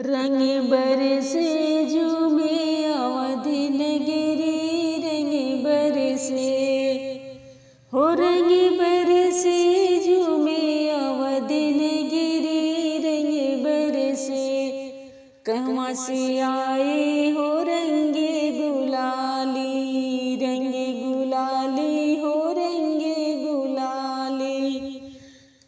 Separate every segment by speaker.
Speaker 1: रंग बरसे झूमे अवध नगरी, रंग बरसे हो रंग बरसे झूमे अवध नगरी, रंग बरसे कहवा से आए हो रंगे गुलाली, रंगे गुलाली हो रंगे गुलाली।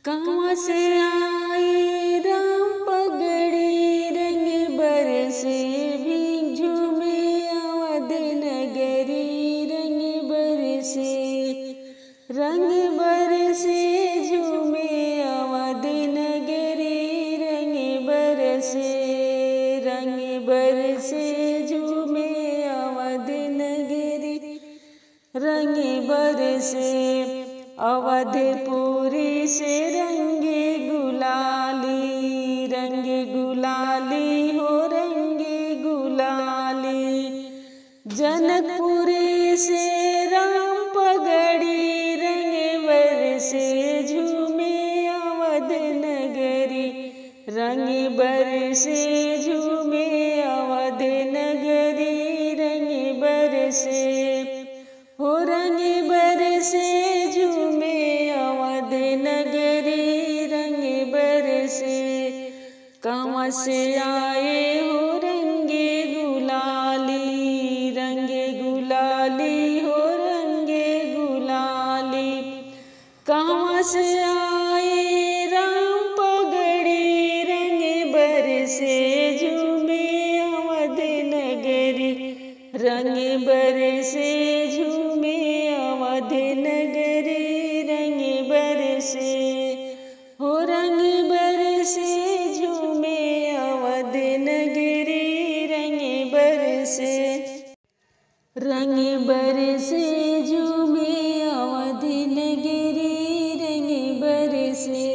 Speaker 1: कहवा से आए राम पगड़ी, रंग बरसे भी झूमे अवध नगरी, रंग बरसे रंग बरसे झूमे अवध नगरी, रंग बरसे रंग बरसे झूमे अवध नगरी, रंग बरसे अवधपुरी से रंगे गुलाली, रंगे गुलाली हो रंगे गुलाली। जनकपुरी से राम पगड़ी, रंग बरसे झूमे अवध नगरी, रंग बरसे झूमे अवध नगरी, रंग बरसे हो रंग बरसे झूमे अवध नगरी, रंग बरसे। कहवा से आए हो रंगे गुलाली, रंगे गुलाली हो रंगे गुलाली। कहवा से आए राम पगड़ी, रंग बरसे झूमे अवध नगरी, रंग बरसे झूमे अवध नगरी, रंग बरसे हो रंग बरसे झूमे अवध नगरी, रंग बरसे रंग बरसे झूमे अवध नगरी, रंग बरसे।